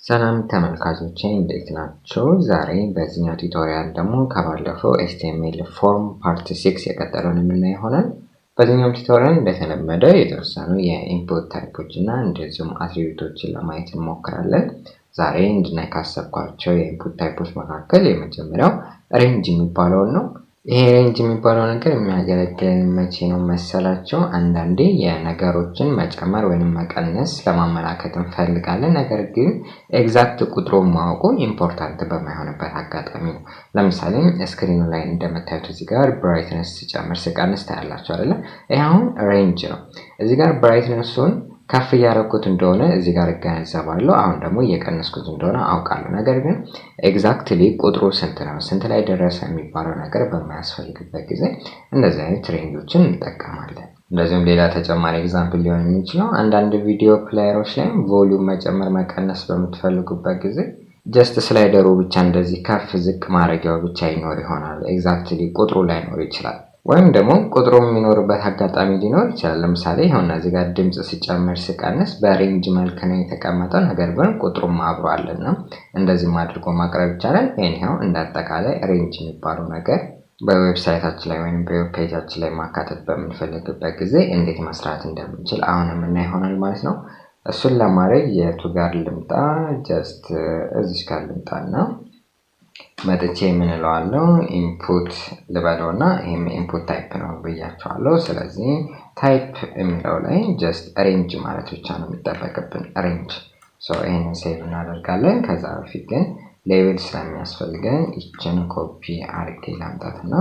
ሰላም ተመልካቾቼ እንዴት ናችሁ? ዛሬ በዚህኛው ቱቶሪያል ደግሞ ከባለፈው HTML ፎርም ፓርት 6 የቀጠለውን የምናይ ይሆናል። በዚህኛው ቱቶሪያል እንደተለመደ የተወሰኑ የኢንፑት ታይፖች እና እንደዚሁም አትሪቢዩቶችን ለማየት እንሞክራለን። ዛሬ እንድናይ ካሰብኳቸው የኢንፑት ታይፖች መካከል የመጀመሪያው ሬንጅ የሚባለው ነው። ይሄ ሬንጅ የሚባለው ነገር የሚያገለግለን መቼ ነው መሰላችሁ? አንዳንዴ የነገሮችን መጨመር ወይንም መቀነስ ለማመላከት እንፈልጋለን፣ ነገር ግን ኤግዛክት ቁጥሩን ማወቁ ኢምፖርታንት በማይሆንበት አጋጣሚ ነው። ለምሳሌ ስክሪኑ ላይ እንደምታዩት እዚህ ጋር ብራይትነስ ሲጨምር ሲቀንስ ታያላችሁ አይደለ? ይሄ አሁን ሬንጅ ነው። እዚህ ጋር ብራይትነሱን ከፍ ያደረኩት እንደሆነ እዚህ ጋር እገነዘባለሁ፣ አሁን ደግሞ እየቀነስኩት እንደሆነ አውቃለሁ። ነገር ግን ኤግዛክትሊ ቁጥሩ ስንት ላይ ደረሰ የሚባለው ነገር በማያስፈልግበት ጊዜ እንደዚህ አይነት ሬንጆችን እንጠቀማለን። እንደዚሁም ሌላ ተጨማሪ ኤግዛምፕል ሊሆን የሚችለው አንዳንድ ቪዲዮ ፕሌየሮች ላይ ቮሊዩም መጨመር መቀነስ በምትፈልጉበት ጊዜ ጀስት ስላይደሩ ብቻ እንደዚህ ከፍ ዝቅ ማድረጊያው ብቻ ይኖር ይሆናል። ኤግዛክትሊ ቁጥሩ ላይኖር ይችላል። ወይም ደግሞ ቁጥሩ የሚኖርበት አጋጣሚ ሊኖር ይችላል። ለምሳሌ ይሄውና እዚህ ጋር ድምጽ ሲጨምር ሲቀንስ በሬንጅ መልክ ነው የተቀመጠው፣ ነገር ግን ቁጥሩም አብሮ አለና እንደዚህ አድርጎ ማቅረብ ይቻላል። ይሄው እንዳጠቃላይ ሬንጅ የሚባለው ነገር በዌብሳይታችን ላይ ወይም በዌብ ፔጃችን ላይ ማካተት በምንፈልግበት ጊዜ እንዴት መስራት እንደምንችል አሁን የምናይ ይሆናል ማለት ነው። እሱን ለማድረግ የቱ ጋር ልምጣ? ጀስት እዚህ ጋር ልምጣና መጥቼ ምን እለዋለሁ? ኢንፑት ልበለውና ይሄም ኢንፑት ታይፕ ነው ብያቸዋለሁ። ስለዚህ ታይፕ የሚለው ላይ ጀስት ሬንጅ ማለት ብቻ ነው የሚጠበቅብን፣ ሬንጅ። ይሄንን ሴቭ እናደርጋለን። ከዛ በፊት ግን ሌብል ስለሚያስፈልገን ይችን ኮፒ አድርጌ ላምጣትና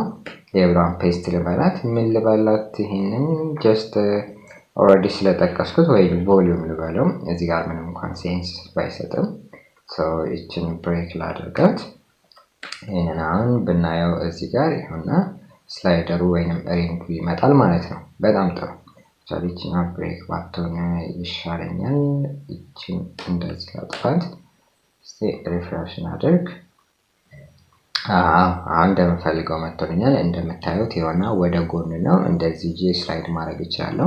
ሌብሏን ፔስት ልበላት። ምን ልበላት? ይሄንን ጀስት ኦልሬዲ ስለጠቀስኩት ወይ ቮሊዩም ልበለው። እዚህ ጋር ምንም እንኳን ሴንስ ባይሰጥም ይችን ብሬክ ላድርጋት። ይሄንን አሁን ብናየው እዚህ ጋር ይሁንና ስላይደሩ ወይንም ሬንጁ ይመጣል ማለት ነው። በጣም ጥሩ። ቻሌንጅና ብሬክ ባትሆን ይሻለኛል። ይችን እንደዚህ ላጥፋት። እስቲ ሪፍሬሽ እናድርግ። አሁን እንደምፈልገው መጥቶልኛል። እንደምታዩት ይሆና ወደ ጎን ነው እንደዚህ ስላይድ ማድረግ ይችላል።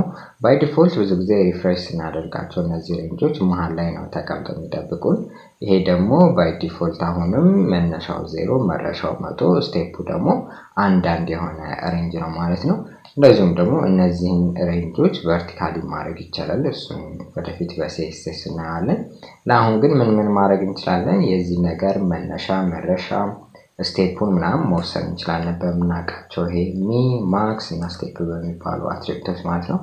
ባይ ዲፎልት ብዙ ጊዜ ሪፍሬሽ ስናደርጋቸው እነዚህ ሬንጆች መሃል ላይ ነው ተቀምጠው የሚጠብቁን። ይሄ ደግሞ ባይ ዲፎልት አሁንም መነሻው 0 መረሻው 100 ስቴፑ ደግሞ አንዳንድ የሆነ ሬንጅ ነው ማለት ነው። እንደዚሁም ደግሞ እነዚህን ሬንጆች ቨርቲካሊ ማድረግ ይቻላል። እሱን ወደፊት በሲኤስኤስ እናያለን። ለአሁን ግን ምን ማድረግ እንችላለን? የዚህ ነገር መነሻ መረሻ ስቴፑን ምናምን መወሰን እንችላለን በምናውቃቸው ይሄ ሚ ማክስ እና ስቴፕ በሚባሉ አትሪቢዩቶች ማለት ነው።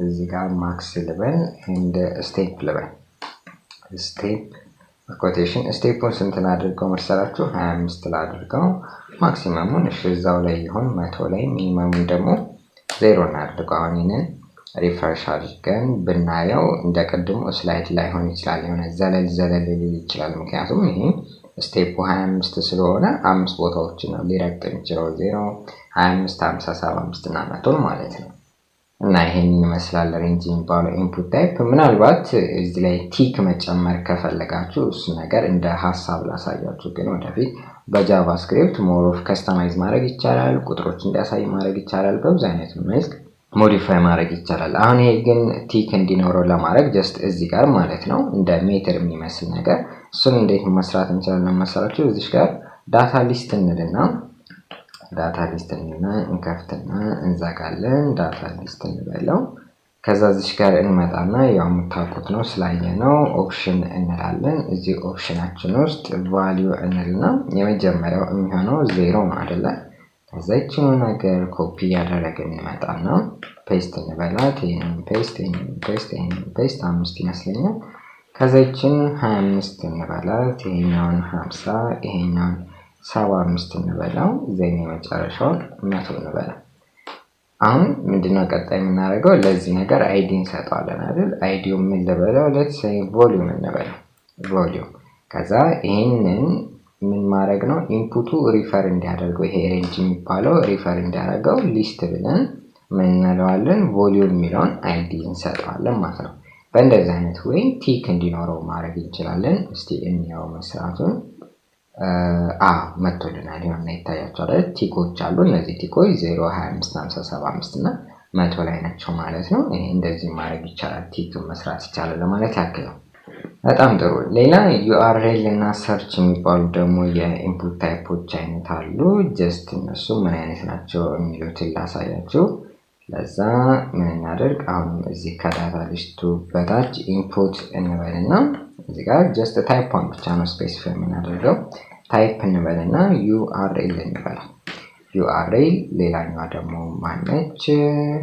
እዚህ ጋር ማክስ ልበል እንደ ስቴፕ ልበል። ስቴፕ ኮቴሽን ስቴፑን ስንት ላድርገው መሰላችሁ? 25 ላድርገው። ማክሲመሙን እዛው ላይ ይሁን 100 ላይ፣ ሚኒመሙን ደግሞ 0 እናድርገው። አሁን ይሄንን ሪፍሬሽ አድርገን ብናየው እንደ ቅድሙ ስላይድ ላይሆን ይችላል፣ የሆነ ዘለል ሊል ይችላል። ምክንያቱም ይሄ ስቴፕ 25 ስለሆነ 5 ቦታዎችን ነው ሊረግጥ የሚችለው 0 25 50 75 እና 100 ማለት ነው። እና ይሄን ይመስላል ሬንጅ የሚባለው ኢንፑት ታይፕ። ምናልባት እዚህ ላይ ቲክ መጨመር ከፈለጋችሁ እሱ ነገር እንደ ሐሳብ ላሳያችሁ፣ ግን ወደፊት በጃቫስክሪፕት ሞር ኦፍ ከስተማይዝ ማድረግ ይቻላል፣ ቁጥሮች እንዲያሳይ ማድረግ ይቻላል፣ በብዙ አይነት መልክ ሞዲፋይ ማድረግ ይቻላል። አሁን ይሄ ግን ቲክ እንዲኖረው ለማድረግ ጀስት እዚህ ጋር ማለት ነው እንደ ሜትር የሚመስል ነገር እሱን እንዴት መስራት እንችላለን መሰላችሁ? እዚህ ጋር ዳታ ሊስት እንልና እንከፍትና እንዘጋለን። ዳታ ሊስት እንበለው። ከዛ እዚህ ጋር እንመጣና ያው የምታውቁት ነው ስላየነው ኦፕሽን እንላለን። እዚህ ኦፕሽናችን ውስጥ ቫልዩ እንልና የመጀመሪያው የሚሆነው 0 ነው አይደለ? ከዛ ይችኑ ነገር ኮፒ ያደረግን እንመጣና ፔስት እንበላት። ይሄንን ፔስት 5 ይመስለኛል። ከዛ ይችን 25 እንበላት። ይሄኛውን 50፣ ይሄኛውን 75 እንበላው። ዘኝ የመጨረሻውን 100 እንበላው። አሁን ምንድነው ቀጣይ የምናደርገው? ለዚህ ነገር አይዲ እንሰጣለን አይደል? አይዲው ምን ልበለው? ሌትስ ሴይ ቮሊዩም እንበለው። ቮሊዩም። ከዛ ይሄንን ምን ማድረግ ነው? ኢንፑቱ ሪፈር እንዲያደርገው ይሄ ሬንጅ የሚባለው ሪፈር እንዲያደርገው ሊስት ብለን ምን እንለዋለን? ቮሊዩም የሚለውን አይዲ እንሰጣለን ማለት ነው። በእንደዚህ አይነት ወይ ቲክ እንዲኖረው ማድረግ እንችላለን። እስቲ እንየው መስራቱን። መጥቶልናል። ይሄን ይታያችኋል። ቲኮች አሉ። እነዚህ ቲኮች 0 25 50 75 እና 100 ላይ ናቸው ማለት ነው። ይሄ እንደዚህ ማድረግ ይቻላል። ቲክ መስራት ይቻላል ለማለት ያክል ነው። በጣም ጥሩ። ሌላ ዩአርኤል እና ሰርች የሚባሉ ደግሞ የኢንፑት ታይፖች አይነት አሉ። ጀስት እነሱ ምን አይነት ናቸው የሚሉትን ላሳያችሁ። ለዛ ምን እናደርግ፣ አሁን እዚህ ከዳታ ሊስቱ በታች ኢንፑት እንበልና እዚህ ጋር ጀስት ታይፕን ብቻ ነው ስፔሲፋይ የምናደርገው። ታይፕ እንበልና ዩአርኤል እንበላ። ዩአርኤል ሌላኛዋ ደግሞ ማነች?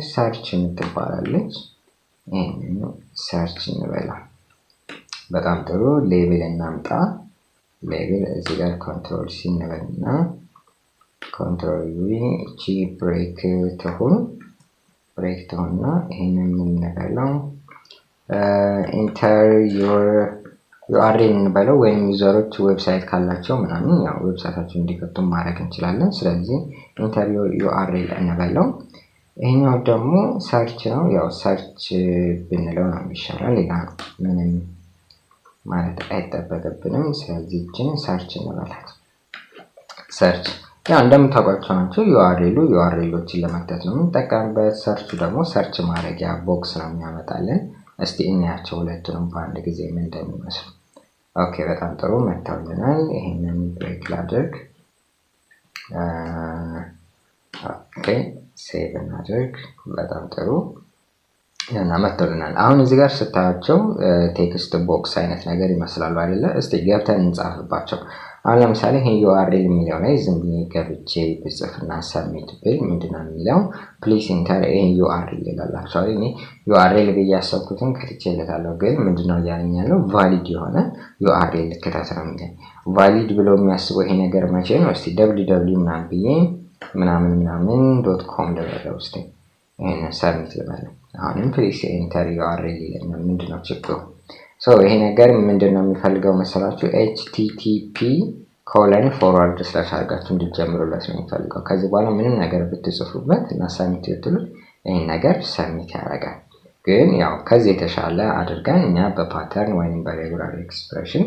ሰርች የምትባላለች። ይህንን ሰርች እንበላ። በጣም ጥሩ። ሌብል እናምጣ። ሌብል እዚህ ጋር ኮንትሮል ሲ እንበልና ኮንትሮል ቪ እቺ ብሬክ ትሆንና ይሄንን እንበለው ኢንተር ዩአርኤል እንበለው፣ ወይም ዩዘሮች ዌብሳይት ካላቸው ምናምን ያው ዌብሳይታቸውን እንዲከፍቱ ማድረግ እንችላለን። ስለዚህ ኢንተር ዩአርኤል እንበለው። ይሄኛው ደግሞ ሰርች ነው። ያው ሰርች ብንለው ነው የሚሻለው፣ ሌላ ምንም ማለት አይጠበቅብንም። ስለዚህ እችን ሰርች እንበላት። ሰርች ያው እንደምታውቋቸው ናቸው። ዩአርኤሎችን ለመክተት ነው የምንጠቀምበት። ሰርቹ ደግሞ ሰርች ማድረጊያ ቦክስ ነው የሚያመጣልን። እስቲ እንያቸው ሁለቱንም በአንድ ጊዜ ምን እንደሚመስሉ። ኦኬ በጣም ጥሩ መጥተውልናል። ይሄንን ብሬክ ላድርግ። ኦኬ ሴቭ እናድርግ። በጣም ጥሩ እና መጥተውልናል። አሁን እዚህ ጋር ስታያቸው ቴክስት ቦክስ አይነት ነገር ይመስላሉ አይደለ? እስቲ ገብተን እንጻፍባቸው። አሁን ለምሳሌ ይሄ ዩአርኤል የሚለው ላይ ዝም ብዬ ገብቼ ብጽፍና ሰብሚት ብል ምንድነው የሚለው? ፕሊስ ኢንተር ይሄ ዩአርኤል ይላላችኋል። እኔ ዩአርኤል ብዬ ያሰብኩትን ከትቼለታለሁ፣ ግን ምንድነው እያለኝ ያለው? ቫሊድ የሆነ ዩአርኤል ክተት ነው የሚለኝ። ቫሊድ ብሎ የሚያስበው ይሄ ነገር መቼ ነው? እስቲ www ምናምን ብዬ ምናምን .com ልበለው። እስቲ ይሄንን ሰብሚት ልበለው። አሁንም ፕሊስ ኢንተር ዩአርኤል ይለኛል። ምንድነው ችግሩ? ይሄ ነገር ምንድነው የሚፈልገው መሰላችሁ? http:// አድርጋችሁ እንድትጀምሩለት ነው የሚፈልገው። ከዚህ በኋላ ምንም ነገር ብትጽፉበት እና ሰብሚት ብትሉት ይሄን ነገር ሰብሚት ያደርጋል። ግን ያው ከዚህ የተሻለ አድርገን እኛ በፓተርን ወይም በሬጉላር ኤክስፕሬሽን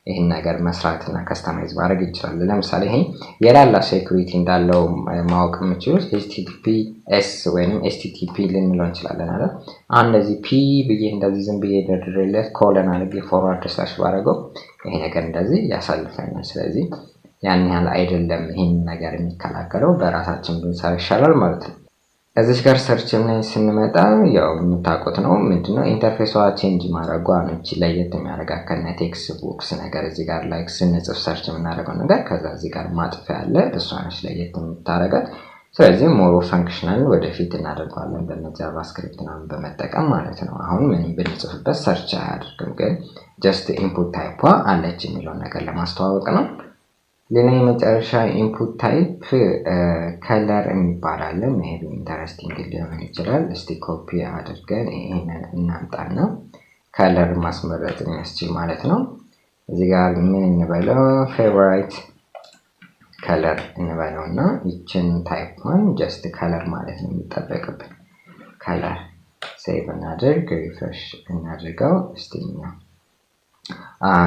ይሄን ነገር መስራትና ከስተማይዝ ማድረግ እንችላለን። ለምሳሌ ይሄ የላላ ሴኩሪቲ እንዳለው ማወቅ የምችሉት https ወይም http ልንለው እንችላለን አይደል? እንደዚህ ፒ ብዬ እንደዚህ ዝም ብዬ ደርድሬለት ኮለን አድርጌ ፎርዋርድ ስላሽ ባደረገው ይሄ ነገር እንደዚህ ያሳልፈኛል። ስለዚህ ያን ያህል አይደለም ይሄን ነገር የሚከላከለው፣ በራሳችን ብንሰራ ይሻላል ማለት ነው። እዚህ ጋር ሰርች ላይ ስንመጣ ያው የምታውቁት ነው ምንድነው ኢንተርፌሷ ቼንጅ ማድረጓ ነው ለየት የሚያደርጋት ከነ ቴክስት ቦክስ ነገር። እዚህ ጋር ላይክ ስንጽፍ ሰርች የምናደርገው ነገር ከዛ እዚህ ጋር ማጥፊያ አለ፣ እሷ ነች ለየት የምታደርጋት። ስለዚህ ሞሮ ፈንክሽናል ወደፊት እናደርገዋለን በጃቫስክሪፕት ምናምን በመጠቀም ማለት ነው። አሁን ምንም ብንጽፍበት ሰርች አያደርግም፣ ግን ጀስት ኢንፑት ታይፕ አለች የሚለውን ነገር ለማስተዋወቅ ነው። ሌላ የመጨረሻ ኢንፑት ታይፕ ከለር የሚባል አለ። ሜቢ ኢንተረስቲንግ ሊሆን ይችላል። እስቲ ኮፒ አድርገን ይሄንን እናምጣና ከለር ማስመረጥ የሚያስችል ማለት ነው። እዚህ ጋር ምን እንበለው? ፌቨራይት ከለር እንበለውና ይችን ታይፕን ጀስት ከለር ማለት ነው የሚጠበቅብን። ከለር ሴቭ እናድርግ፣ ሪፍሬሽ እናድርገው። እስቲኛ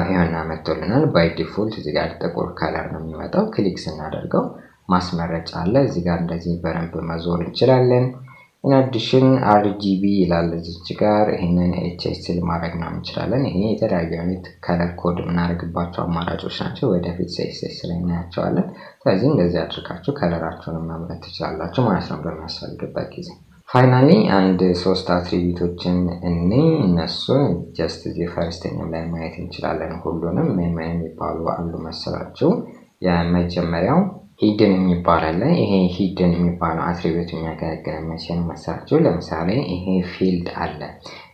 ይሄና መጥቶልናል። ባይ ዲፎልት እዚህ ጋር ጥቁር ከለር ነው የሚመጣው። ክሊክ ስናደርገው ማስመረጫ አለ። እዚህ ጋር እንደዚህ በረንብ መዞር እንችላለን። ኢን አዲሽን አርጂቢ ይላል እዚህ ጋር። ይሄንን ኤችኤስኤል ማድረግ ነው እንችላለን። ይሄ የተለያዩ አይነት ከለር ኮድ የምናደርግባቸው አማራጮች ናቸው። ወደፊት ሲኤስኤስ ላይ እናያቸዋለን። ስለዚህ እንደዚህ አድርጋችሁ ከለራችሁን መምረጥ ትችላላችሁ ማለት ነው በሚያስፈልግበት ጊዜ። ፋይናሊ አንድ 3 አትሪቢዩቶችን እነሱን ጀስት እዚህ ፈርስተኛው ላይ ማየት እንችላለን። ሁሉንም ምን የሚባሉ አሉ መሰላችሁ? የመጀመሪያው ሂድን የሚባል አለ። ይሄ ሂድን የሚባለው አትሪቢዩት የሚያገለግለን መቼ ነው መሰላችሁ? ለምሳሌ ይሄ ፊልድ አለ።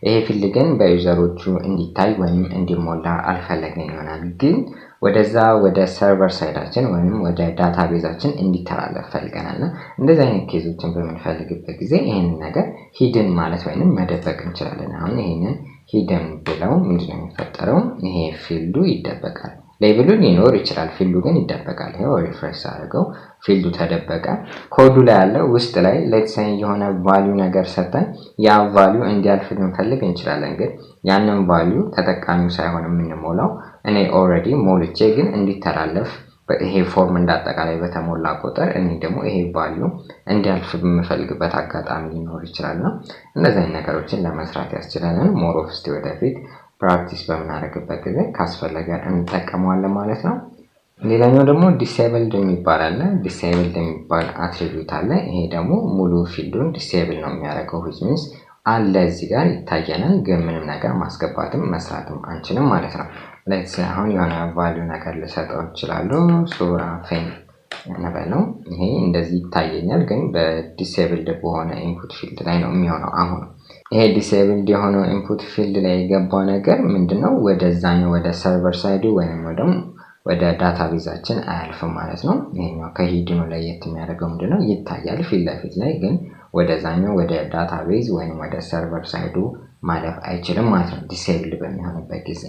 ይሄ ፊልድ ግን በዩዘሮቹ እንዲታይ ወይም እንዲሞላ አልፈለግን ይሆናል፣ ግን ወደዛ ወደ ሰርቨር ሳይዳችን ወይም ወደ ዳታቤዛችን እንዲተላለፍ ፈልገናል። እንደዚህ አይነት ኬዞችን በምንፈልግበት ጊዜ ይሄንን ነገር ሂድን ማለት ወይንም መደበቅ እንችላለን። አሁን ይሄንን ሂድን ብለው ምንድነው የሚፈጠረው? ይሄ ፊልዱ ይደበቃል። ሌብሉ ሊኖር ይችላል፣ ፊልዱ ግን ይደበቃል። ይሄው ሪፍሬሽ አድርገው ፊልዱ ተደበቀ። ኮዱ ላይ ያለ ውስጥ ላይ ሌትስ ሴይ የሆነ ቫልዩ ነገር ሰጠን፣ ያ ቫልዩ እንዲያልፍ ልንፈልግ እንችላለን። ግን ያንን ቫልዩ ተጠቃሚው ሳይሆን የምንሞላው እኔ ኦልሬዲ ሞልቼ ግን እንዲተላለፍ ይሄ ፎርም እንዳጠቃላይ በተሞላ ቁጥር እኔ ደግሞ ይሄ ቫልዩ እንዲያልፍ በምፈልግበት አጋጣሚ ሊኖር ይችላል። ነው እነዚህ ነገሮችን ለመስራት ያስችለናል። ሞር ኦፍ ስቲ ወደፊት ፕራክቲስ በምናደርግበት ጊዜ ካስፈለገ እንጠቀመዋለን ማለት ነው። ሌላኛው ደግሞ ዲሴብልድ የሚባል አለ። ዲሴብልድ የሚባል አትሪቢዩት አለ። ይሄ ደግሞ ሙሉ ፊልዱን ዲሴብል ነው የሚያደርገው which means አለ እዚህ ጋር ይታየናል፣ ግን ምንም ነገር ማስገባትም መስራትም አንችልም ማለት ነው። ሌትስ አሁን የሆነ ቫልዩ ነገር ልሰጠው እችላለሁ። ሱራፌል እንበለው። ይሄ እንደዚህ ይታየኛል፣ ግን በዲሴብልድ በሆነ ኢንፑት ፊልድ ላይ ነው የሚሆነው። አሁን ይሄ ዲሴብልድ የሆነው ኢንፑት ፊልድ ላይ የገባው ነገር ምንድነው? ወደዛኛው ወደ ሰርቨር ሳይዱ ወይም ወደ ዳታቤዛችን አያልፍም ማለት ነው። ይሄኛው ከሂድኑ ላይ የሚያደርገው ምንድነው? ይታያል ፊት ለፊት ላይ፣ ግን ወደዛኛው ወደ ዳታቤዝ ወይም ወደ ሰርቨር ሳይዱ ማለፍ አይችልም ማለት ነው ዲሴብል በሚሆንበት ጊዜ።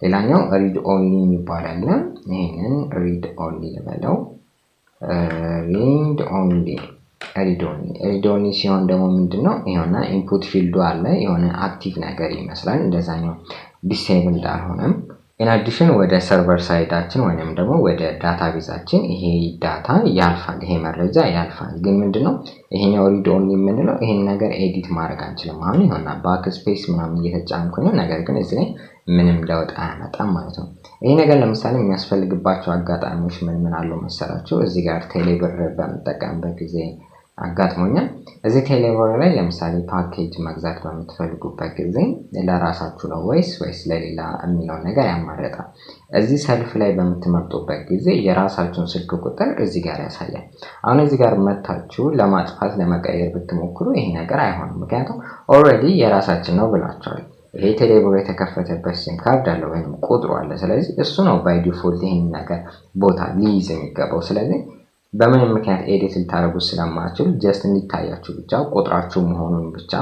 ሌላኛው ሪድ ኦንሊ የሚባል አለ። ይሄንን ሪድ ኦንሊ ልበለው። ሪድ ኦንሊ ሲሆን ደግሞ ምንድነው? ይሄውና ኢንፑት ፊልዱ አለ፣ የሆነ አክቲቭ ነገር ይመስላል። እንደዛኛው ዲሴብል አልሆነም። ኢን አዲሽን ወደ ሰርቨር ሳይዳችን ወይንም ደግሞ ወደ ዳታቤዛችን ይሄ ዳታ ያልፋል፣ ይሄ መረጃ ያልፋል። ግን ምንድነው ይሄኛው ሪድ ኦንሊ የምንለው ይሄን ነገር ኤዲት ማድረግ አንችልም። አሁን ይሆና ባክ ስፔስ ምናምን እየተጫንኩኝ ነው፣ ነገር ግን እዚህ ላይ ምንም ለውጥ አያመጣም ማለት ነው። ይሄ ነገር ለምሳሌ የሚያስፈልግባቸው አጋጣሚዎች ምን አሉ መሰላችሁ? እዚህ ጋር ቴሌብር በመጠቀምበት ጊዜ አጋጥሞኛል። እዚህ ቴሌብር ላይ ለምሳሌ ፓኬጅ መግዛት በምትፈልጉበት ጊዜ ለራሳችሁ ነው ወይስ ለሌላ የሚለው ነገር ያማረጣል። እዚህ ሰልፍ ላይ በምትመርጡበት ጊዜ የራሳችሁን ስልክ ቁጥር እዚህ ጋር ያሳያል። አሁን እዚህ ጋር መታችሁ ለማጥፋት ለመቀየር ብትሞክሩ ይሄ ነገር አይሆንም፣ ምክንያቱም ኦልሬዲ የራሳችን ነው ብላችኋል። ይሄ ቴሌብር የተከፈተበት ሲም ካርድ አለ ወይም ቁጥሩ አለ። ስለዚህ እሱ ነው ባይ ዲፎልት ይሄን ነገር ቦታ ሊይዝ የሚገባው። ስለዚህ በምንም ምክንያት ኤዲት ልታደርጉት ስለማትችሉ ጀስት እንዲታያችሁ ብቻ ቁጥራችሁ መሆኑን ብቻ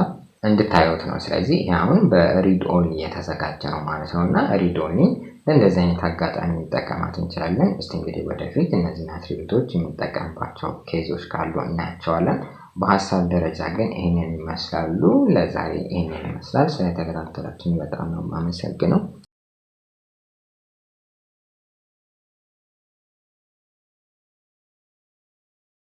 እንድታዩት ነው። ስለዚህ ይሄ አሁን በሪድ ኦንሊ የተዘጋጀ ነው ማለት ነው። እና ሪድ ኦንሊ ለእንደዚህ አይነት አጋጣሚ እንጠቀማት እንችላለን። እስቲ እንግዲህ ወደፊት እነዚህን አትሪቢዩቶች የምንጠቀምባቸው ኬዞች ካሉ እናያቸዋለን። በሀሳብ ደረጃ ግን ይሄንን ይመስላሉ። ለዛሬ ይሄንን ይመስላል። ስለተከታተላችሁኝ በጣም ነው የማመሰግነው።